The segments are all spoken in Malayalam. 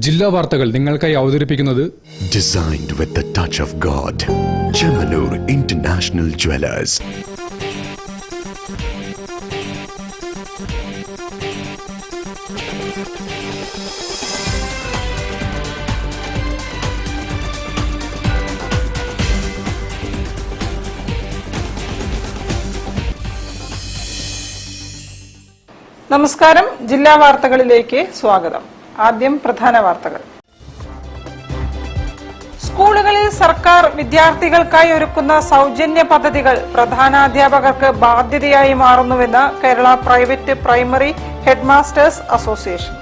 ജില്ലാ വാർത്തകൾ നിങ്ങൾക്കായി അവതരിപ്പിക്കുന്നത് Designed with the touch of God. Chemanur International Jewelers. നമസ്കാരം. ജില്ലാ വാർത്തകളിലേക്ക് സ്വാഗതം. ആദ്യം പ്രധാന വാർത്തകൾ. സ്കൂളുകളിൽ സർക്കാർ വിദ്യാർത്ഥികൾക്കായി ഒരുക്കുന്ന സൗജന്യ പദ്ധതികൾ പ്രധാനാധ്യാപകർക്ക് ബാധ്യതയായി മാറുന്നുവെന്ന് Kerala private primary headmasters association.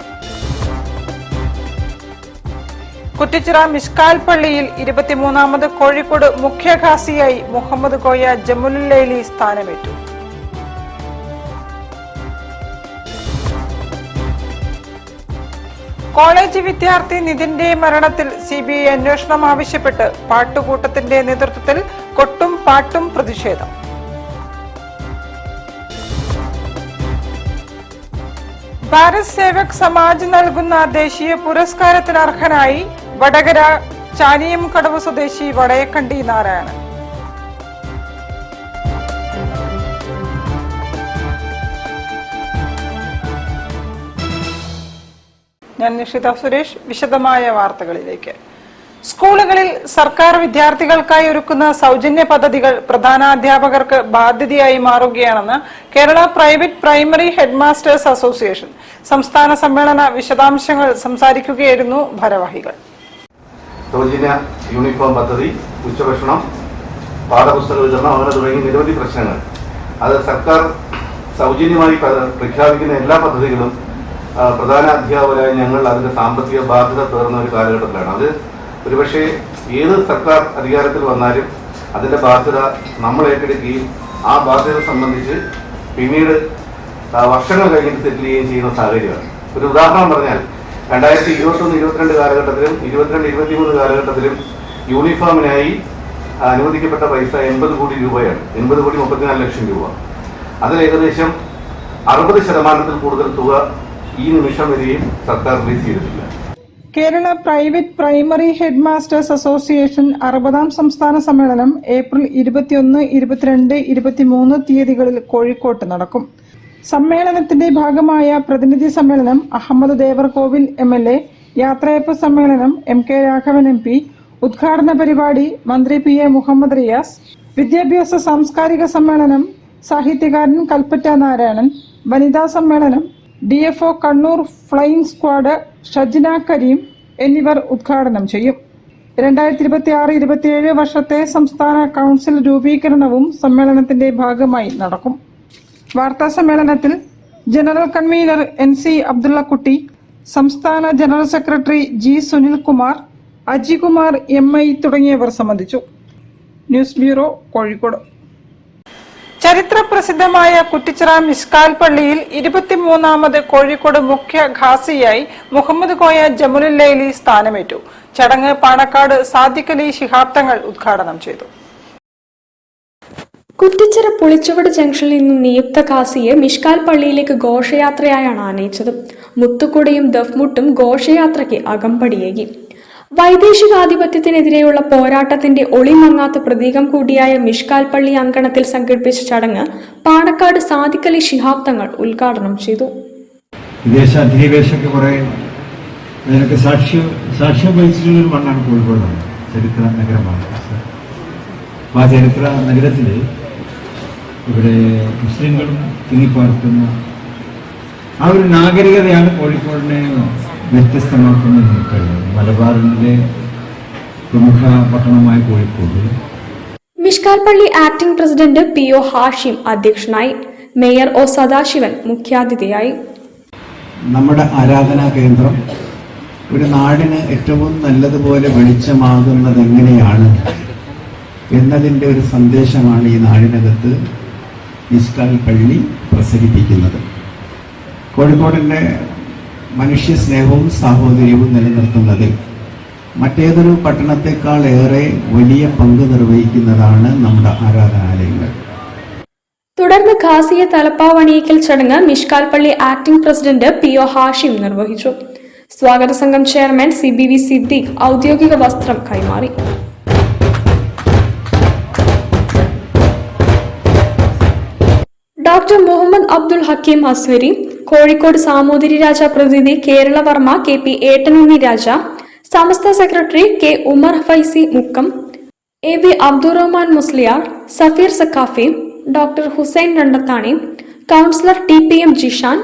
Kuttichira Mishkal പള്ളിയിൽ 23ാമത് കോഴിക്കോട് മുഖ്യ ഖാസിയായി മുഹമ്മദ് കോയ ജമുലുല്ലൈലി സ്ഥാനമേറ്റു. കോളേജ് വിദ്യാർത്ഥി നിതിന്റെ മരണത്തിൽ CBI അന്വേഷണം ആവശ്യപ്പെട്ട് പാട്ടുകൂട്ടത്തിന്റെ നേതൃത്വത്തിൽ കൊട്ടും പാട്ടും പ്രതിഷേധം. ഭാരത് സേവക് സമാജ് നൽകുന്ന ദേശീയ പുരസ്കാരത്തിന് അർഹനായി വടകര ചാനിയം കടവ് സ്വദേശി വടയക്കണ്ടി നാരായണൻ. ഞാൻ നിഷിത സുരേഷ്. വിശദമായ വാർത്തകളിലേക്ക്. സ്കൂളുകളിൽ സർക്കാർ വിദ്യാർത്ഥികൾക്കായി ഒരുക്കുന്ന സൗജന്യ പദ്ധതികൾ പ്രധാനാധ്യാപകർക്ക് ബാധ്യതയായി മാറുകയാണെന്ന് Kerala private primary headmasters association സംസ്ഥാന സമ്മേളന വിശദാംശങ്ങൾ സംസാരിക്കുകയായിരുന്നു ഭാരവാഹികൾ. സൗജന്യ യൂണിഫോം പദ്ധതി, ഉച്ചഭക്ഷണം, പാഠപുസ്തക വിതരണം അങ്ങനെ തുടങ്ങി നിരവധി പ്രശ്നങ്ങൾ അത് സർക്കാർ സൗജന്യമായി പ്രഖ്യാപിക്കുന്ന എല്ലാ പദ്ധതികളും പ്രധാന അധ്യാപകരായ ഞങ്ങൾ അതിന്റെ സാമ്പത്തിക ബാധ്യത തീർന്ന ഒരു കാലഘട്ടത്തിലാണ്. അത് ഒരുപക്ഷെ ഏത് സർക്കാർ അധികാരത്തിൽ വന്നാലും അതിന്റെ ബാധ്യത നമ്മൾ ഏറ്റെടുക്കുകയും ആ ബാധ്യത സംബന്ധിച്ച് പിന്നീട് വർഷങ്ങൾ കഴിഞ്ഞിട്ട് സെറ്റിൽ ചെയ്യുകയും ചെയ്യുന്ന സാഹചര്യമാണ്. ഒരു ഉദാഹരണം പറഞ്ഞാൽ 2021-22 കാലഘട്ടത്തിലും 22-23 കാലഘട്ടത്തിലും യൂണിഫോമിനായി അനുവദിക്കപ്പെട്ട പൈസ 80 കോടി രൂപയാണ്. 80,34 ലക്ഷം രൂപ. അതിൽ ഏകദേശം 60% കൂടുതൽ തുക ഈ നിമിഷം വരെയും സർക്കാർ റിലീസ് ചെയ്തിട്ടില്ല. Kerala private primary headmasters association 60ാം സംസ്ഥാന സമ്മേളനം ഏപ്രിൽ 21, 22, 23 തീയതികളിൽ കോഴിക്കോട്ട് നടക്കും. സമ്മേളനത്തിന്റെ ഭാഗമായ പ്രതിനിധി സമ്മേളനം അഹമ്മദ് ദേവർകോവിൽ MLA, യാത്രയപ്പ് സമ്മേളനം MK രാഘവൻ MP, ഉദ്ഘാടന പരിപാടി മന്ത്രി PA മുഹമ്മദ് റിയാസ്, വിദ്യാഭ്യാസ സാംസ്കാരിക സമ്മേളനം സാഹിത്യകാരൻ കൽപ്പറ്റ നാരായണൻ, വനിതാ സമ്മേളനം DFO Kannur flying squad Shajna Kareem എന്നിവർ ഉദ്ഘാടനം ചെയ്യും. 2026-27 വർഷത്തെ സംസ്ഥാന കൗൺസിൽ രൂപീകരണവും സമ്മേളനത്തിന്റെ ഭാഗമായി നടക്കും. വാർത്താ സമ്മേളനത്തിൽ ജനറൽ കൺവീനർ NC അബ്ദുള്ളക്കുട്ടി, സംസ്ഥാന general secretary G Sunilkumar, Ajikumar MI തുടങ്ങിയവർ സംബന്ധിച്ചു. News bureau, Kozhikode. ചരിത്ര പ്രസിദ്ധമായ കുറ്റിച്ചിറ മിഷ്കാൽ പള്ളിയിൽ 23ാമത് കോഴിക്കോട് മുഖ്യ ഖാസിയായി മുഹമ്മദ് കോയ ജമുലുല്ലൈലി സ്ഥാനമേറ്റു. ചടങ്ങ് പാണക്കാട് സാദിഖ് അലി ശിഹാബ് തങ്ങൾ ഉദ്ഘാടനം ചെയ്തു. കുറ്റിച്ചിറ പുളിച്ചുവട് ജംഗ്ഷനിൽ നിന്നും നിയുക്ത ഖാസിയെ മിഷ്കാൽ പള്ളിയിലേക്ക് ഘോഷയാത്രയായാണ് ആനയിച്ചത്. മുത്തുക്കുടയും ദഫ്മുട്ടും ഘോഷയാത്രയ്ക്ക് അകമ്പടിയേകി. വൈദേശികാധിപത്യത്തിനെതിരെയുള്ള പോരാട്ടത്തിന്റെ ഒളിമങ്ങാത്ത പ്രതീകം കൂടിയായ മിഷ്കാൽ പള്ളി അങ്കണത്തിൽ സംഘടിപ്പിച്ച ചടങ്ങ് പാണക്കാട് സാദിഖ് അലി ശിഹാബ് തങ്ങൾ ഉദ്ഘാടനം ചെയ്തു. വിദേശ അധിനിവേശമൊക്കെ കുറെ അതിനൊക്കെ സാക്ഷ്യം വഹിച്ചിട്ടുള്ളൊരു മണ്ണാണ് കോഴിക്കോട്. ചരിത്ര നഗരമാണ്. ആ ചരിത്ര നഗരത്തില് ഇവിടെ മുസ്ലിങ്ങളും തിങ്ങിപ്പാർക്കുന്ന ആ ഒരു നാഗരികതയാണ് കോഴിക്കോടിനെ വ്യത്യസ്തമാക്കുന്നത് നമുക്കറിയാം. മലബാറിന്റെ പ്രമുഖ പട്ടണമായ കോഴിക്കോട്. മിഷ്കാൽ പള്ളി ആക്ടിംഗ് പ്രസിഡന്റ് PO ഹാഷിം അധ്യക്ഷനായി. മേയർ O സദാശിവൻ മുഖ്യാതിഥിയായി. നമ്മുടെ ആരാധനാ കേന്ദ്രം ഒരു നാടിന് ഏറ്റവും നല്ലതുപോലെ വെളിച്ചമാകുന്നത് എങ്ങനെയാണ് എന്നതിൻ്റെ ഒരു സന്ദേശമാണ് ഈ നാടിനകത്ത് മിഷ്കാൽ പള്ളി പ്രസരിപ്പിക്കുന്നത്. കോഴിക്കോടിൻ്റെ മനുഷ്യ സ്നേഹവും സാഹോദര്യവും നിലനിർത്തുന്നതിൽ മറ്റേതൊരു പട്ടണത്തെക്കാൾ ഏറെ വലിയ പങ്ക് നിർവഹിക്കുന്നതാണ് നമ്മുടെ ആരാധനാലയങ്ങൾ. തുടർന്ന് ഖാസിയെ തലപ്പാവണിയിക്കൽ ചടങ്ങ് മിഷ്കാൽ പള്ളി ആക്ടിംഗ് പ്രസിഡന്റ് PO ഹാഷിം നിർവഹിച്ചു. സ്വാഗത സംഘം ചെയർമാൻ CBV സിദ്ദീഖ് ഔദ്യോഗിക വസ്ത്രം കൈമാറി. ഡോക്ടർ മുഹമ്മദ് അബ്ദുൽ ഹക്കീം അസ്വരി, കോഴിക്കോട് സാമൂതിരി രാജ പ്രതിനിധി Keralavarma KP Ettanunni Raja, Samastha secretary K Umar Faizy Mukkam, AV Abdurahman Musliyar, Safeer Sakhafi, doctor Hussain Randathani, councillor TPM Jishan,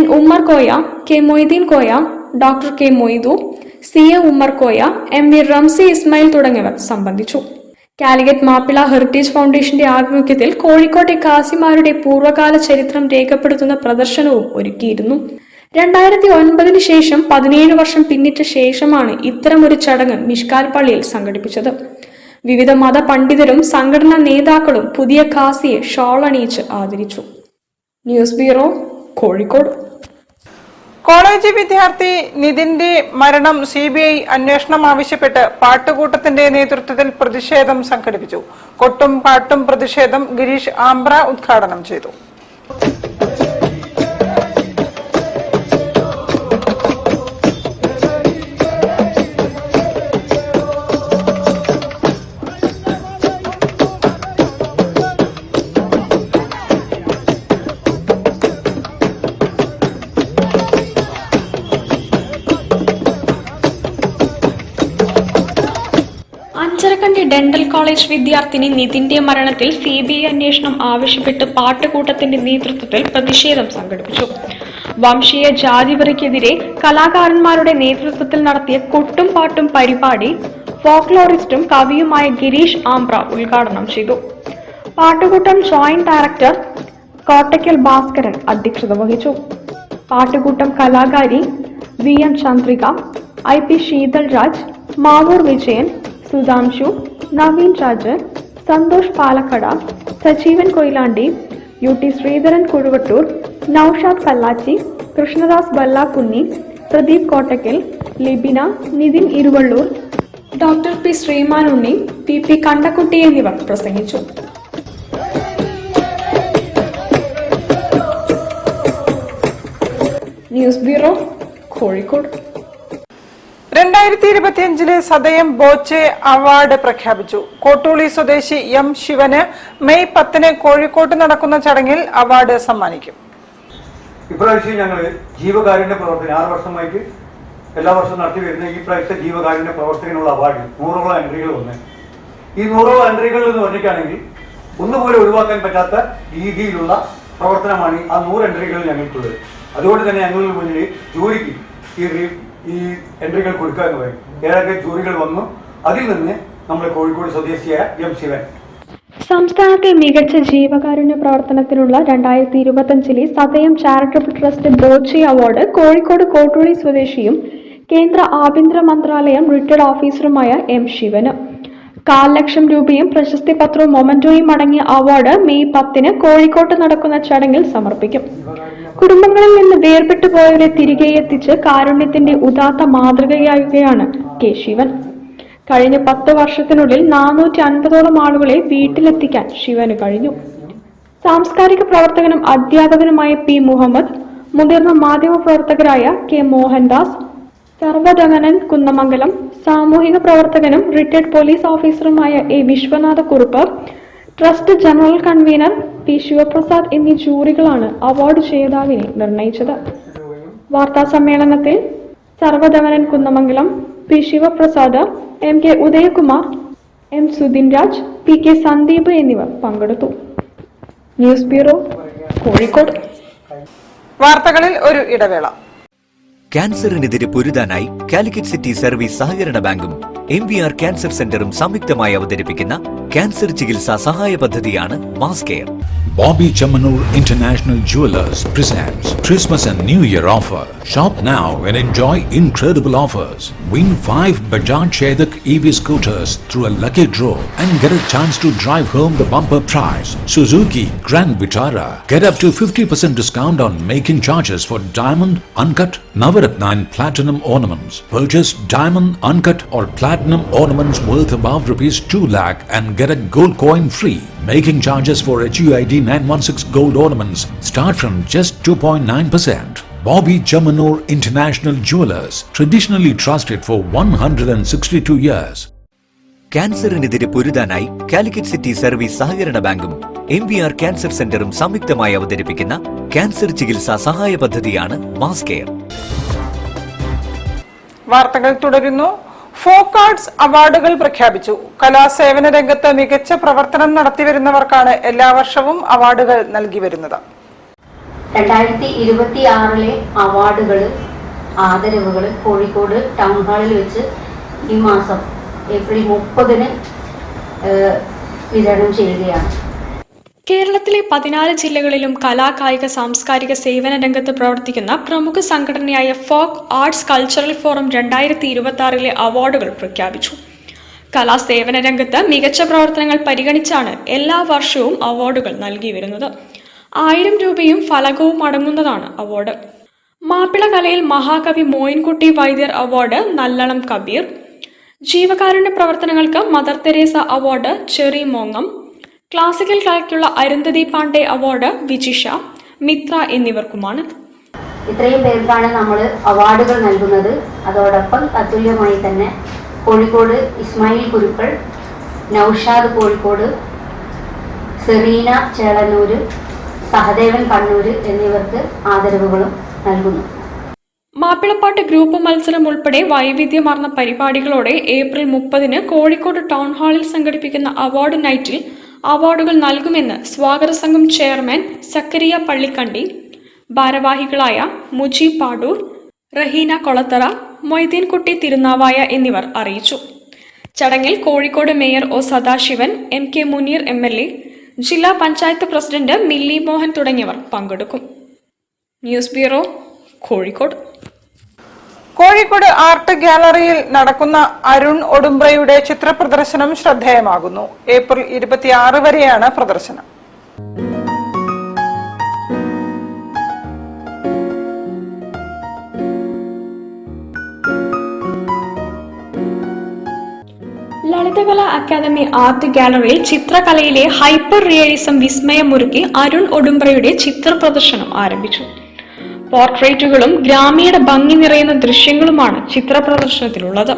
N Ummer Koya, K Moideen Koya, doctor K Moidu, CA Ummer Koya, MV Ramsi Ismail തുടങ്ങിയവർ സംബന്ധിച്ചു. കാലിക്കറ്റ് മാപ്പിള ഹെറിറ്റേജ് ഫൗണ്ടേഷന്റെ ആഭിമുഖ്യത്തിൽ കോഴിക്കോട്ടെ ഖാസിമാരുടെ പൂർവ്വകാല ചരിത്രം രേഖപ്പെടുത്തുന്ന പ്രദർശനവും ഒരുക്കിയിരുന്നു. 2009 ശേഷം 17 വർഷം പിന്നിട്ട ശേഷമാണ് ഇത്തരമൊരു ചടങ്ങ് മിഷ്കാൽ പള്ളിയിൽ സംഘടിപ്പിച്ചത്. വിവിധ മത പണ്ഡിതരും സംഘടനാ നേതാക്കളും പുതിയ ഖാസിയെ ഷോൾ അണിയിച്ച് ആദരിച്ചു. News bureau, Kozhikode. കോളേജ് വിദ്യാർത്ഥി നിതിന്റെ മരണം CBI അന്വേഷണം ആവശ്യപ്പെട്ട് പാട്ടുകൂട്ടത്തിന്റെ നേതൃത്വത്തിൽ പ്രതിഷേധം സംഘടിപ്പിച്ചു. കൊട്ടും പാട്ടും പ്രതിഷേധം ഗിരീഷ് ആംബ്ര ഉദ്ഘാടനം ചെയ്തു. അഞ്ചരക്കണ്ടി ഡെന്റൽ കോളേജ് വിദ്യാർത്ഥിനി നിതിന്റെ മരണത്തിൽ CBI അന്വേഷണം ആവശ്യപ്പെട്ട് പാട്ടുകൂട്ടത്തിന്റെ നേതൃത്വത്തിൽ പ്രതിഷേധം സംഘടിപ്പിച്ചു. വംശീയ ജാതിവെറിക്കെതിരെ കലാകാരന്മാരുടെ നേതൃത്വത്തിൽ നടത്തിയ കൊട്ടും പാട്ടും പരിപാടി ഫോക്ലോറിസ്റ്റും കവിയുമായ ഗിരീഷ് ആംബ്ര ഉദ്ഘാടനം ചെയ്തു. പാട്ടുകൂട്ടം ജോയിന്റ് ഡയറക്ടർ കോട്ടയ്ക്കൽ ഭാസ്കരൻ അധ്യക്ഷത വഹിച്ചു. പാട്ടുകൂട്ടം കലാകാരി VM Chandrika, IP Sheethal Raj, Mavoor Vijayan, Sudhamshu, Naveen Rajan, Santhosh Palakkada, Sajeevan Koyilandy, UT Sreedharan Kuzhuvattoor, Noushad Kallachi, Krishnadas Ballakkunni, Pradeep Kottakkal, Libina, Nithin Iruvalloor, doctor P Sreeman Unni, PP Kandakutty എന്നിവർ പ്രസംഗിച്ചു. News bureau, Kozhikode. 2025 സദയം ബോച്ചെ അവാർഡ് പ്രഖ്യാപിച്ചു. കോട്ടൂളി സ്വദേശി M ശിവന് മെയ് 10 കോഴിക്കോട്ട് നടക്കുന്ന ചടങ്ങിൽ അവാർഡ് സമ്മാനിക്കും. ഇപ്രാവശ്യം ഞങ്ങൾ ജീവകാരുണ്യ പ്രവർത്തനം 6 വർഷമായിട്ട് എല്ലാ വർഷവും നടത്തി വരുന്ന ഈ പ്രാവശ്യത്തെ ജീവകാരുണ്യ പ്രവർത്തനത്തിനുള്ള അവാർഡ് 100ഓളം എൻട്രികൾ വന്ന് ഈ 100ഓളം എൻട്രികൾ എന്ന് പറഞ്ഞിട്ടാണെങ്കിൽ ഒന്നുപോലെ ഒഴിവാക്കാൻ പറ്റാത്ത രീതിയിലുള്ള പ്രവർത്തനമാണ് ആ 100 എൻട്രികൾ ഞങ്ങൾക്കുള്ളത്. അതുകൊണ്ട് തന്നെ ഞങ്ങളുടെ മുന്നിൽ ജൂറിക്ക് ഈ എൻട്രികൾ കൊടുക്കുക എന്ന് പറയും. ഏതൊക്കെ ജൂറികൾ വന്നു, അതിൽ നിന്ന് നമ്മുടെ കോഴിക്കോട് സ്വദേശിയായ M ശിവൻ. സംസ്ഥാനത്തെ മികച്ച ജീവകാരുണ്യ പ്രവർത്തനത്തിനുള്ള 2025 സദയം charitable trust Boche award Kozhikode Kottooli സ്വദേശിയും കേന്ദ്ര ആഭ്യന്തര മന്ത്രാലയം റിട്ടയർഡ് ഓഫീസറുമായ M ശിവന്. 1,00,000 ലക്ഷം രൂപയും പ്രശസ്തി പത്രവും മൊമന്റോയും അടങ്ങിയ അവാർഡ് മെയ് 10 കോഴിക്കോട്ട് നടക്കുന്ന ചടങ്ങിൽ സമർപ്പിക്കും. കുടുംബങ്ങളിൽ നിന്ന് വേർപെട്ടു പോയവരെ തിരികെ എത്തിച്ച് കാരുണ്യത്തിന്റെ ഉദാത്ത മാതൃകയാകുകയാണ് K ശിവൻ. കഴിഞ്ഞ 10 വർഷത്തിനുള്ളിൽ 450ഓളം ആളുകളെ വീട്ടിലെത്തിക്കാൻ ശിവന് കഴിഞ്ഞു. സാംസ്കാരിക പ്രവർത്തകനും അധ്യാപകനുമായ P മുഹമ്മദ്, മുതിർന്ന മാധ്യമ പ്രവർത്തകരായ K മോഹൻദാസ്, സർവദമനൻ കുന്നമംഗലം, സാമൂഹിക പ്രവർത്തകനും റിട്ടയർഡ് പോലീസ് ഓഫീസറുമായ A Viswanatha Kurup, trust general convener P Sivaprasad എന്നീ ജൂറികളാണ് അവാർഡ് ജേതാവിനെ നിർണയിച്ചത്. വാർത്താ സമ്മേളനത്തിൽ Sarvadamanan Kunnamangalam, P Sivaprasad, MK Udayakumar, M Sudhin Raj, PK Sandeep എന്നിവർ പങ്കെടുത്തു. News bureau, Kozhikode. വാർത്തകളിൽ ഒരു ഇടവേള. ക്യാൻസറിനെതിരെ പൊരുതാനായി കാലിക്കറ്റ് സിറ്റി സർവീസ് സഹകരണ ബാങ്കും MVR ക്യാൻസർ സെന്ററും സംയുക്തമായി അവതരിപ്പിക്കുന്ന ക്യാൻസർ ചികിത്സാ സഹായ പദ്ധതിയാണ് mass care. Bobby Chamanur International Jewelers presents Christmas and New Year offer. Shop now and enjoy incredible offers. Win 5 Bajaj Chetak EV scooters through a lucky draw and get a chance to drive home the bumper prize. Suzuki Grand Vitara. Get up to 50% discount on making charges for diamond, uncut, Navaratna and platinum ornaments. Purchase diamond, uncut or platinum ornaments worth above ₹2 lakh and get a gold coin free. Making charges for HUID 916 gold ornaments start from just 2.9%. Bobby Chamanur International Jewelers, traditionally trusted for 162 years. ക്യാൻസറിനെതിരെ പൊരുതാനായി കാലിക്കറ്റ് സിറ്റി സർവീസ് സഹകരണ ബാങ്കും MVR ക്യാൻസർ സെന്ററും സംയുക്തമായി അവതരിപ്പിക്കുന്ന ക്യാൻസർ ചികിത്സാ സഹായ പദ്ധതിയാണ് മാസ് കെയർ. വാർത്തകൾ തുടരുന്നു. ഫോക്ക് ആർട്സ് അവാർഡുകൾ പ്രഖ്യാപിച്ചു. കലാസേവന രംഗത്ത് മികച്ച പ്രവർത്തനം നടത്തിവരുന്നവർക്കാണ് എല്ലാ വർഷവും അവാർഡുകൾ നൽകി വരുന്നത്. 2026 അവാർഡുകൾ ആദരവുകൾ കോഴിക്കോട് ടൗൺ ഹാളിൽ വെച്ച് ഈ മാസം ഏപ്രിൽ 30 വിതരണം ചെയ്യുകയാണ്. കേരളത്തിലെ 14 ജില്ലകളിലും കലാ കായിക സാംസ്കാരിക സേവന രംഗത്ത് പ്രവർത്തിക്കുന്ന പ്രമുഖ സംഘടനയായ ഫോക്ക് ആർട്സ് കൾച്ചറൽ ഫോറം 2026 അവാർഡുകൾ പ്രഖ്യാപിച്ചു. കലാസേവന രംഗത്ത് മികച്ച പ്രവർത്തനങ്ങൾ പരിഗണിച്ചാണ് എല്ലാ വർഷവും അവാർഡുകൾ നൽകി വരുന്നത്. 1000 രൂപയും ഫലകവും അടങ്ങുന്നതാണ് അവാർഡ്. മാപ്പിള കലയിൽ മഹാകവി മോയിൻകുട്ടി വൈദ്യർ അവാർഡ് നല്ലളം കബീർ. ജീവകാരുണ്യ പ്രവർത്തനങ്ങൾക്ക് മദർ തെരേസ അവാർഡ് ചെറി മോങ്ങം. ക്ലാസിക്കൽ കലയ്ക്കുള്ള അരുന്ധതി പാണ്ഡെ അവാർഡ് വിജിഷ, മിത്ര എന്നിവർക്കുമാണ്. ഇത്രയും പേർക്കാണ് നമ്മൾ അവാർഡുകൾ നൽകുന്നത്. അതോടൊപ്പം തത്തുല്യമായി തന്നെ കോഴിക്കോട് ഇസ്മായിൽ കുരുക്കൾ, നൌഷാദ് കോഴിക്കോട്, സെറീന ചേളന്നൂര്, സഹദേവൻ കണ്ണൂര് എന്നിവർക്ക് ആദരവുകളും നൽകുന്നു. മാപ്പിളപ്പാട്ട് ഗ്രൂപ്പ് മത്സരം ഉൾപ്പെടെ വൈവിധ്യമാർന്ന പരിപാടികളോടെ ഏപ്രിൽ 30 കോഴിക്കോട് ടൗൺ ഹാളിൽ സംഘടിപ്പിക്കുന്ന അവാർഡ് നൈറ്റിൽ അവാർഡുകൾ നൽകുമെന്ന് സ്വാഗത സംഘം ചെയർമാൻ സക്കരിയ പള്ളിക്കണ്ടി, ഭാരവാഹികളായ മുജി പാടൂർ, റഹീന കൊളത്തറ, മൊയ്തീൻകുട്ടി തിരുനാവായ എന്നിവർ അറിയിച്ചു. ചടങ്ങിൽ Kozhikode mayor O Sadasivan, MK Muneer MLA, ജില്ലാ പഞ്ചായത്ത് പ്രസിഡന്റ് മില്ലി മോഹൻ തുടങ്ങിയവർ പങ്കെടുക്കും. News bureau, Kozhikode. Kozhikode art ഗാലറിയിൽ നടക്കുന്ന അരുൺ ഒഡുംബ്രയുടെ ചിത്ര പ്രദർശനം ശ്രദ്ധേയമാകുന്നു. ഏപ്രിൽ 26 വരെയാണ് പ്രദർശനം. ലളിതകലാ അക്കാദമി ആർട്ട് ഗാലറിയിൽ ചിത്രകലയിലെ ഹൈപ്പർ റിയലിസം വിസ്മയമൊരുക്കി അരുൺ ഒഡുംബ്രയുടെ ചിത്ര പ്രദർശനം ആരംഭിച്ചു. പോർട്രേറ്റുകളും ഗ്രാമീണ ഭംഗി നിറയുന്ന ദൃശ്യങ്ങളുമാണ് ചിത്ര പ്രദർശനത്തിലുള്ളത്.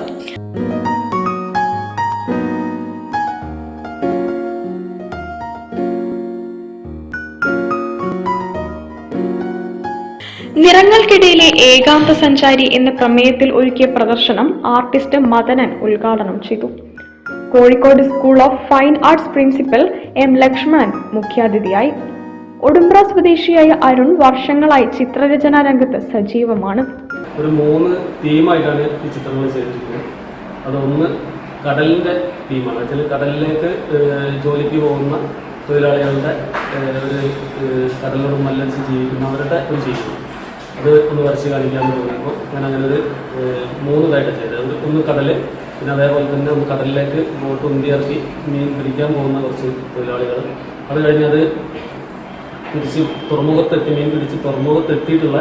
നിറങ്ങൾക്കിടയിലെ ഏകാന്ത സഞ്ചാരി എന്ന പ്രമേയത്തിൽ ഒരുക്കിയ പ്രദർശനം ആർട്ടിസ്റ്റ് മദനൻ ഉദ്ഘാടനം ചെയ്തു. Kozhikode school of fine arts principal M Lakshmanan മുഖ്യാതിഥിയായി. ഒഡുംബ്ര സ്വദേശിയായ അരുൺ വർഷങ്ങളായി ചിത്രരചനാ രംഗത്ത് സജീവമാണ്. ഒരു 3 തീമായിട്ടാണ് ഈ ചിത്രങ്ങൾ ചെയ്തിരിക്കുന്നത്. അതൊന്ന് കടലിൻ്റെ തീമാണ്. വെച്ചാൽ കടലിലേക്ക് ജോലിക്ക് പോകുന്ന തൊഴിലാളികളുടെ ഒരു കടലോട് മല്ലടിച്ച് ജീവിക്കുന്നവരുടെ ഒരു ജീവിതം അത് ഒന്ന് വരച്ച് കാണിക്കാമെന്ന് തോന്നിയപ്പോൾ ഞാൻ അങ്ങനെ ഒരു 3 ഇതായിട്ട് ചെയ്തത്. ഒന്ന് കടൽ, പിന്നെ അതേപോലെ തന്നെ ഒന്ന് കടലിലേക്ക് ബോട്ട് ഉന്തിയിറക്കി മീൻ പിടിക്കാൻ പോകുന്ന കുറച്ച് തൊഴിലാളികൾ. അത് കഴിഞ്ഞ് അത് തിരിച്ച് തുറമുഖത്തെത്തി മീൻ പിടിച്ച് തുറമുഖത്തെത്തിയിട്ടുള്ള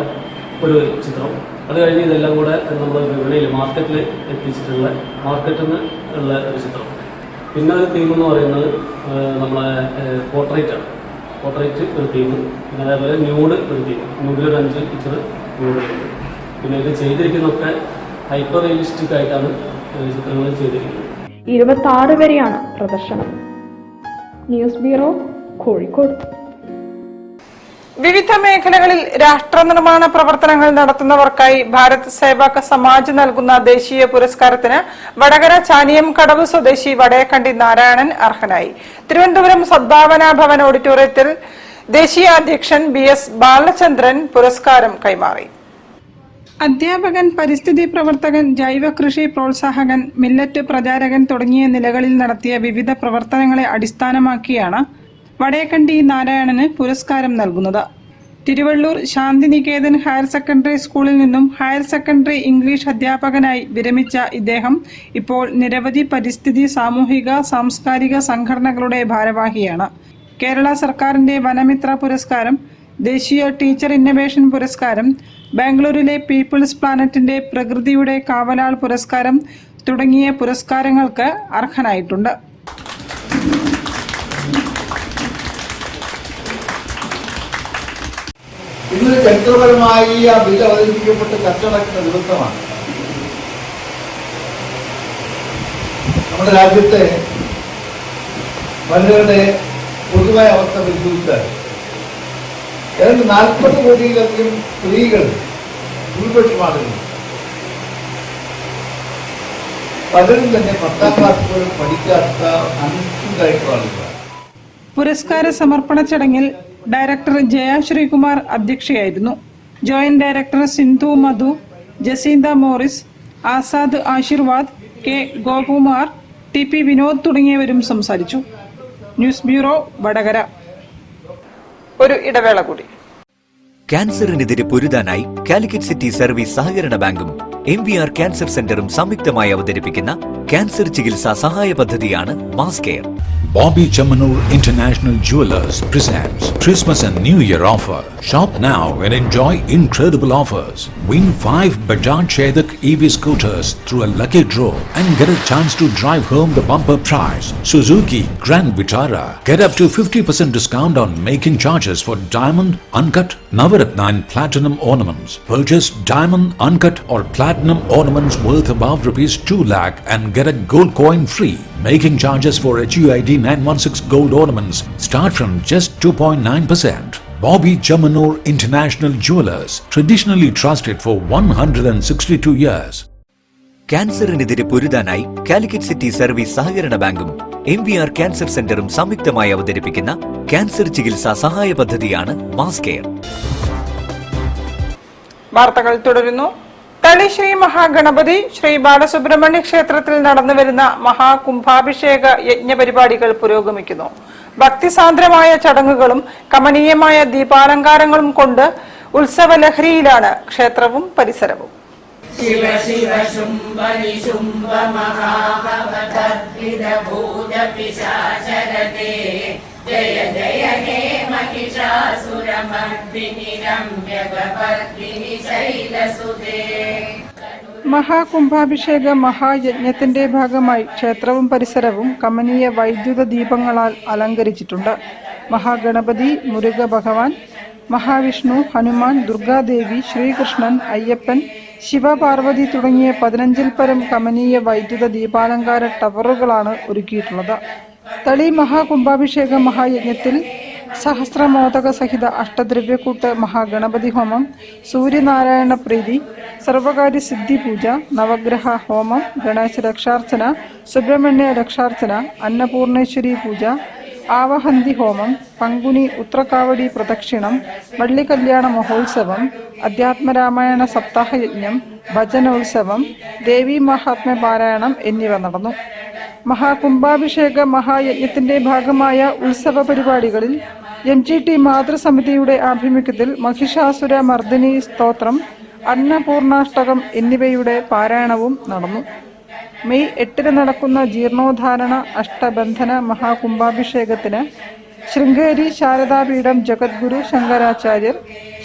ഒരു ചിത്രം. അത് കഴിഞ്ഞ് ഇതെല്ലാം കൂടെ നമ്മൾ വിപണിയിൽ മാർക്കറ്റിൽ എത്തിച്ചിട്ടുള്ള മാർക്കറ്റിൽ നിന്ന് ഉള്ള ഒരു ചിത്രം. പിന്നെ ഒരു തീം എന്ന് പറയുന്നത് നമ്മളെ പോർട്രേറ്റാണ്. പോർട്രേറ്റ് ഒരു തീം, പിന്നെ അതേപോലെ ന്യൂഡ് ഒരു തീം. ന്യൂഡിലൊരു 5 പിക്ചർ ന്യൂഡിലുണ്ട്. പിന്നെ ഇത് ചെയ്തിരിക്കുന്നതൊക്കെ ഹൈപ്പർ റിയലിസ്റ്റിക് ആയിട്ടാണ് ചിത്രങ്ങൾ ചെയ്തിരിക്കുന്നത്. 26 വരെയാണ് പ്രദർശനം. News bureau, Kozhikode. വിവിധ മേഖലകളിൽ രാഷ്ട്ര നിർമ്മാണ പ്രവർത്തനങ്ങൾ നടത്തുന്നവർക്കായി ഭാരത് സേവാക സമാജ് നൽകുന്ന ദേശീയ പുരസ്കാരത്തിന് വടകര ചാനിയം കടവ് സ്വദേശി വടയക്കണ്ടി നാരായണൻ അർഹനായി. തിരുവനന്തപുരം സദ്ഭാവന ഭവൻ ഓഡിറ്റോറിയത്തിൽ ദേശീയ അധ്യക്ഷൻ BS ബാലചന്ദ്രൻ പുരസ്കാരം കൈമാറി. അധ്യാപകൻ, പരിസ്ഥിതി പ്രവർത്തകൻ, ജൈവ കൃഷി പ്രോത്സാഹകൻ, മില്ലറ്റ് പ്രചാരകൻ തുടങ്ങിയ നിലകളിൽ നടത്തിയ വിവിധ പ്രവർത്തനങ്ങളെ അടിസ്ഥാനമാക്കിയാണ് വടയക്കണ്ടി നാരായണന് പുരസ്കാരം നൽകുന്നത്. തിരുവള്ളൂർ ശാന്തിനികേതൻ ഹയർ സെക്കൻഡറി സ്കൂളിൽ നിന്നും ഹയർ സെക്കൻഡറി ഇംഗ്ലീഷ് അധ്യാപകനായി വിരമിച്ച ഇദ്ദേഹം ഇപ്പോൾ നിരവധി പരിസ്ഥിതി, സാമൂഹിക, സാംസ്കാരിക സംഘടനകളുടെ ഭാരവാഹിയാണ്. കേരള സർക്കാരിന്റെ വനമിത്ര പുരസ്കാരം, ദേശീയ ടീച്ചർ ഇന്നൊവേഷൻ പുരസ്കാരം, ബാംഗ്ലൂരിലെ പീപ്പിൾസ് പ്ലാനറ്റിന്റെ പ്രകൃതിയുടെ കാവലാൾ പുരസ്കാരം തുടങ്ങിയ പുരസ്കാരങ്ങൾക്ക് അർഹനായിട്ടുണ്ട്. ഇന്നൊരു ചരിത്രപരമായി ആ ബിൽ അവതരിപ്പിക്കപ്പെട്ട് ചർച്ച നടക്കുന്ന ദിവസമാണ്. നമ്മുടെ രാജ്യത്തെ വനിതകളുടെ പൊതുവായ അവസ്ഥ പരിശോധിച്ചാൽ ഏതാണ്ട് 40 കോടിയിലധികം സ്ത്രീകൾ, ഭൂരിപക്ഷം ആളുകൾ പലരും തന്നെ 10ാം ക്ലാസ് പോലും പഠിക്കാത്ത അനിശ്ചിതമായിട്ടുള്ള ആളുകളാണ്. പുരസ്കാര സമർപ്പണ ചടങ്ങിൽ ഡയറക്ടർ ജയ ശ്രീകുമാർ അധ്യക്ഷയായിരുന്നു. Joint director Sindhu Madhu, Jacintha Morris, Azad Ashirvad, K Gokumar, T P Vinod തുടങ്ങിയവരും സംസാരിച്ചു. News bureau, Vadakara. ഒരു ഇടവേള കൂടി. ക്യാൻസറിനെതിരെ പൊരുതാനായി കാലിക്കറ്റ് സിറ്റി സർവീസ് സഹകരണ ബാങ്കും MVR ക്യാൻസർ സെന്ററും സംയുക്തമായി അവതരിപ്പിക്കുന്ന ക്യാൻസർ ചികിത്സാ സഹായ പദ്ധതിയാണ് mass care. Bobby Chamanur International Jewelers presents Christmas and New Year offer. Shop now and enjoy incredible offers. Win 5 Bajaj Chetak EV scooters through a lucky draw and get a chance to drive home the bumper prize. Suzuki Grand Vitara. Get up to 50% discount on making charges for diamond, uncut, Navaratna and platinum ornaments. Purchase diamond, uncut or platinum ornaments worth above rupees 2 lakh and get a gold coin free. Making charges for HUID 916 gold ornaments start from just 2.9%. Bobby Chamanur International Jewelers, traditionally trusted for 162 years. ക്യാൻസറിനെതിരെ പൊരുതാനായി കാലിക്കറ്റ് സിറ്റി സർവീസ് സഹകരണ ബാങ്കും MVR ക്യാൻസർ സെന്ററും സംയുക്തമായി അവതരിപ്പിക്കുന്ന ക്യാൻസർ ചികിത്സാ സഹായ പദ്ധതിയാണ് മാസ് കെയർ. വാർത്തകൾ തുടരുന്നു. തളി ശ്രീ മഹാഗണപതി ശ്രീ ബാലസുബ്രഹ്മണ്യ ക്ഷേത്രത്തിൽ നടന്നുവരുന്ന മഹാകുംഭാഭിഷേക യജ്ഞപരിപാടികൾ പുരോഗമിക്കുന്നു. ഭക്തിസാന്ദ്രമായ ചടങ്ങുകളും കമനീയമായ ദീപാലങ്കാരങ്ങളും കൊണ്ട് ഉത്സവലഹരിയിലാണ് ക്ഷേത്രവും പരിസരവും. ശിവ ശിവ ശുംഭ നിശുംഭ മഹാഭവതർപ്പിത ഭൂത പിശാചരതേ ജയ ജയ ഹേ മഹിഷാസുരമർദിനി രമ്യകപർദിനി ശൈലസുതേ. മഹാകുംഭാഭിഷേക മഹായജ്ഞത്തിന്റെ ഭാഗമായി ക്ഷേത്രവും പരിസരവും കമനീയ വൈദ്യുത ദീപങ്ങളാൽ അലങ്കരിച്ചിട്ടുണ്ട്. മഹാഗണപതി, മുരുക ഭഗവാൻ, മഹാവിഷ്ണു, ഹനുമാൻ, ദുർഗാദേവി, ശ്രീകൃഷ്ണൻ, അയ്യപ്പൻ, ശിവപാർവതി തുടങ്ങിയ 15ൽ പരം കമനീയ വൈദ്യുത ദീപാലങ്കാര ടവറുകളാണ് ഒരുക്കിയിട്ടുള്ളത്. തളി മഹാകുംഭാഭിഷേക മഹായജ്ഞത്തിൽ സഹസ്രമോദക സഹിത അഷ്ടദ്രവ്യക്കൂട്ട് മഹാഗണപതി ഹോമം, സൂര്യനാരായണ പ്രീതി, സർവകാര്യ സിദ്ധി പൂജ, നവഗ്രഹ ഹോമം, ഗണേശ രക്ഷാർച്ചന, സുബ്രഹ്മണ്യ രക്ഷാർച്ചന, അന്നപൂർണേശ്വരി പൂജ, ആവഹന്തി ഹോമം, പങ്കുനി ഉത്രകാവടി പ്രദക്ഷിണം, വള്ളികല്യാണ മഹോത്സവം, അധ്യാത്മരാമായണ സപ്താഹയജ്ഞം, ഭജനോത്സവം, ദേവീ മഹാത്മ്യ പാരായണം എന്നിവ നടന്നു. മഹാകുംഭാഭിഷേക മഹായജ്ഞത്തിന്റെ ഭാഗമായ ഉത്സവ പരിപാടികളിൽ MGT മാതൃസമിതിയുടെ ആഭിമുഖ്യത്തിൽ മഹിഷാസുര മർദിനി സ്തോത്രം, അന്നപൂർണാഷ്ടകം എന്നിവയുടെ പാരായണവും നടന്നു. മെയ് 8 നടക്കുന്ന ജീർണോദ്ധാരണ അഷ്ടബന്ധന മഹാകുംഭാഭിഷേകത്തിന് ശൃംഗേരി ശാരദാപീഠം ജഗദ്ഗുരു ശങ്കരാചാര്യർ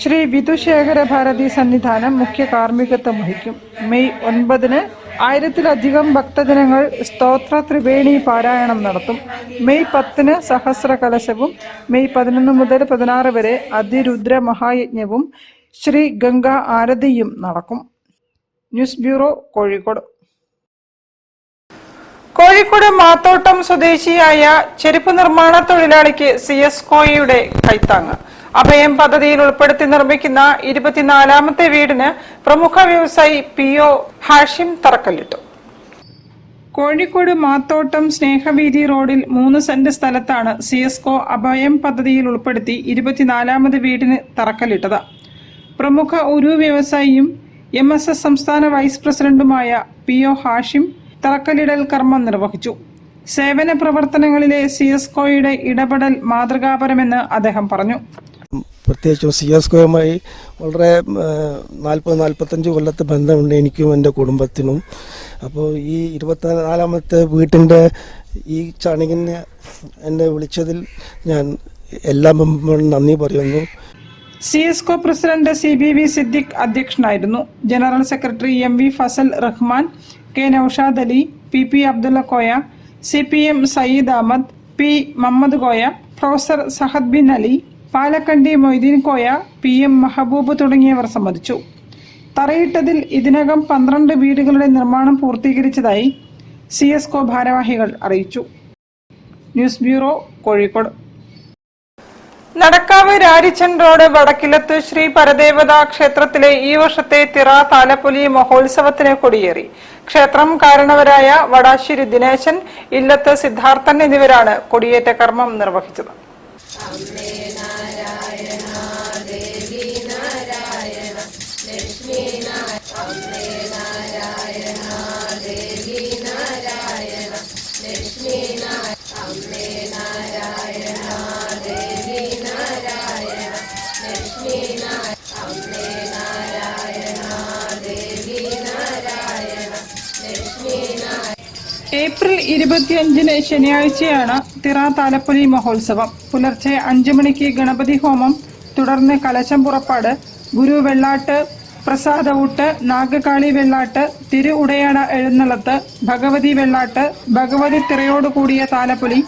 ശ്രീ വിധുശേഖര ഭാരതി സന്നിധാനം മുഖ്യ കാർമ്മികത്വം വഹിക്കും. മെയ് 9 1000-ലധികം ഭക്തജനങ്ങൾ സ്തോത്ര ത്രിവേണി പാരായണം നടത്തും. മെയ് 10 സഹസ്ര കലശവും മെയ് 11 മുതൽ 16 വരെ അതിരുദ്ര മഹായജ്ഞവും ശ്രീ ഗംഗാ ആരതിയും നടക്കും. News bureau, Kozhikode. കോഴിക്കോട് മാത്തോട്ടം സ്വദേശിയായ ചെരുപ്പ് നിർമ്മാണ തൊഴിലാളിക്ക് CSCOയുടെ കൈത്താങ്ങ്. അഭയം പദ്ധതിയിൽ ഉൾപ്പെടുത്തി നിർമ്മിക്കുന്ന 24ാമത്തെ വീടിന് പ്രമുഖ വ്യവസായി PO ഹാഷിം തറക്കല്ലിട്ടു. കോഴിക്കോട് മാത്തോട്ടം സ്നേഹവീതി റോഡിൽ 3 സെന്റ് സ്ഥലത്താണ് CSCO അഭയം പദ്ധതിയിൽ ഉൾപ്പെടുത്തി 24ാമത് വീടിന് തറക്കല്ലിട്ടത്. പ്രമുഖ ഉരു വ്യവസായിയും MSS സംസ്ഥാന വൈസ് പ്രസിഡന്റുമായ PO ഹാഷിം തറക്കല്ലിടൽ കർമ്മം നിർവഹിച്ചു. സേവന പ്രവർത്തനങ്ങളിലെ CSCOയുടെ ഇടപെടൽ മാതൃകാപരമെന്ന് അദ്ദേഹം പറഞ്ഞു. പ്രത്യേകിച്ചും CSCOയുമായി വളരെ 40-45 കൊല്ലത്തെ ബന്ധമുണ്ട് എനിക്കും എൻ്റെ കുടുംബത്തിനും. അപ്പോൾ ഈ 24ാമത്തെ വീട്ടിൻ്റെ ഈ ചടങ്ങിന് എന്നെ വിളിച്ചതിൽ ഞാൻ എല്ലാ മെമ്പറും നന്ദി പറയുന്നു. CSCO പ്രസിഡന്റ് CBV സിദ്ദിഖ് അധ്യക്ഷനായിരുന്നു. General secretary MV Fasal Rahman, K Noushad Ali, PP Abdulla Koya, CPM Sayyid Ahmed, P Muhammad Koya, professor Sahad bin Ali, Palakkandi Moideen Koya, PM Mehaboob തുടങ്ങിയവർ സംബന്ധിച്ചു. തറയിട്ടതിൽ ഇതിനകം 12 വീടുകളുടെ നിർമ്മാണം പൂർത്തീകരിച്ചതായി CSCO ഭാരവാഹികൾ അറിയിച്ചു. News bureau, Kozhikode. Nadakkavu Rarichan road Vadakkilath Shri Paradevata ക്ഷേത്രത്തിലെ ഈ വർഷത്തെ തിറ താലപ്പൊലി മഹോത്സവത്തിന് കൊടിയേറി. ക്ഷേത്രം കാരണവരായ വടാശ്ശേരി ദിനേശൻ, ഇല്ലത്ത് സിദ്ധാർത്ഥൻ എന്നിവരാണ് കൊടിയേറ്റ കർമ്മം നിർവഹിച്ചത്. ഏപ്രിൽ 25 ശനിയാഴ്ചയാണ് തിറ താലപ്പൊലി മഹോത്സവം. പുലർച്ചെ 5 മണിക്ക് ഗണപതി ഹോമം, തുടർന്ന് കലശം പുറപ്പാട്, ഗുരു വെള്ളാട്ട്, പ്രസാദവൂട്ട്, നാഗകാളി വെള്ളാട്ട്, തിരു ഉടയാട എഴുന്നള്ളത്ത്, ഭഗവതി വെള്ളാട്ട്, ഭഗവതി തിറയോടുകൂടിയ താലപ്പൊലി,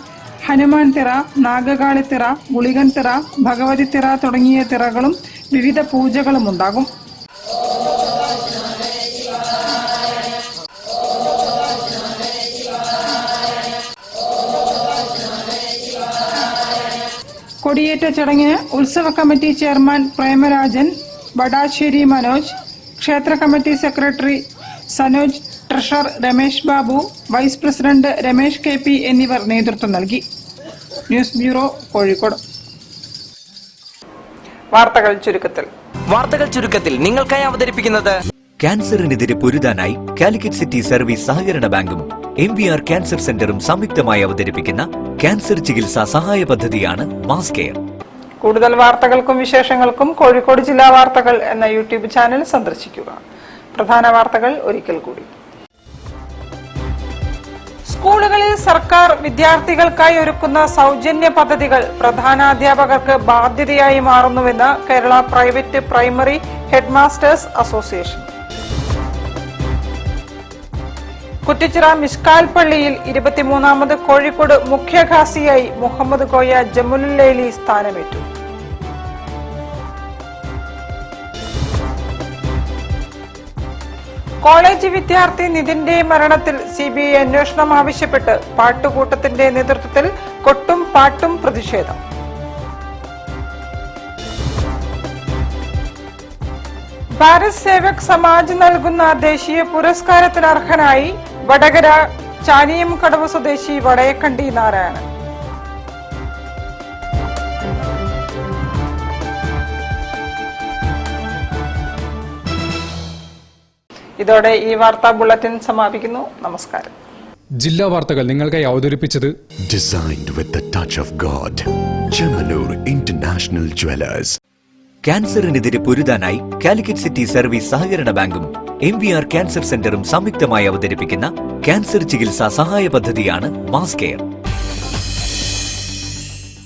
ഹനുമാൻ തിറ, നാഗകാളി തിറ, ഗുളികൻ തിറ, ഭഗവതി തിറ തുടങ്ങിയ തിറകളും വിവിധ പൂജകളും ഉണ്ടാകും. കൊടിയേറ്റ ചടങ്ങിന് ഉത്സവ കമ്മിറ്റി ചെയർമാൻ പ്രേമരാജൻ, വടാശ്ശേരി മനോജ്, ക്ഷേത്ര committee secretary Sanoj, treasurer Ramesh Babu, vice president Ramesh KP എന്നിവർ നേതൃത്വം നൽകി. News bureau, Kozhikode. വാർത്തകൾ ചുരുക്കത്തിൽ നിങ്ങൾക്കായി അവതരിപ്പിക്കുന്നത് ക്യാൻസറിനെതിരെ പൊരുതാനായി കാലിക്കറ്റ് സിറ്റി സർവീസ് സഹകരണ ബാങ്കും MVR ക്യാൻസർ സെന്ററും സംയുക്തമായി അവതരിപ്പിക്കുന്ന ക്യാൻസർ ചികിത്സാ സഹായ പദ്ധതിയാണ് മാസ് കെയർ. കൂടുതൽ വാർത്തകൾക്കും വിശേഷങ്ങൾക്കും കോഴിക്കോട് ജില്ലാ വാർത്തകൾ എന്ന YouTube ചാനൽ സന്ദർശിക്കുക. പ്രധാന വാർത്തകൾ ഒരിക്കൽ കൂടി. സ്കൂളുകളിൽ സർക്കാർ വിദ്യാർത്ഥികൾക്കായി ഒരുക്കുന്ന സൗജന്യ പദ്ധതികൾ പ്രധാനാധ്യാപകർക്ക് ബാധ്യതയായി മാറുന്നുവെന്ന് Kerala private primary headmasters association. Kuttichira Mishkal പള്ളിയിൽ 23ാമത് കോഴിക്കോട് മുഖ്യഖാസിയായി മുഹമ്മദ് കോയ ജമുലുല്ലൈലി സ്ഥാനമേറ്റു. കോളേജ് വിദ്യാർത്ഥി നിതിന്റെ മരണത്തിൽ CBI അന്വേഷണം ആവശ്യപ്പെട്ട് പാട്ടുകൂട്ടത്തിന്റെ നേതൃത്വത്തിൽ കൊട്ടും പാട്ടും പ്രതിഷേധം. ഭാരത് സേവക് സമാജ് നൽകുന്ന ദേശീയ പുരസ്കാരത്തിന് അർഹനായി വടകര ചാനിയം കടവ് സ്വദേശി വടയക്കണ്ടി നാരായണൻ. ഇതോടെ ഈ വാർത്താ ബുള്ളറ്റിൻ സമാപിക്കുന്നു. നമസ്കാരം. ജില്ലാ വാർത്തകൾ നിങ്ങൾക്കായി അവതരിപ്പിച്ചത് Designed with the touch of God. Chemanur International Jewelers. ക്യാൻസറിനെതിരെ പൊരുതാനായി കാലിക്കറ്റ് സിറ്റി സർവീസ് സഹകരണ ബാങ്കും MVR ക്യാൻസർ സെന്ററും സംയുക്തമായി അവതരിപ്പിക്കുന്ന ക്യാൻസർ ചികിത്സാ സഹായ പദ്ധതിയാണ് മാസ് കെയർ.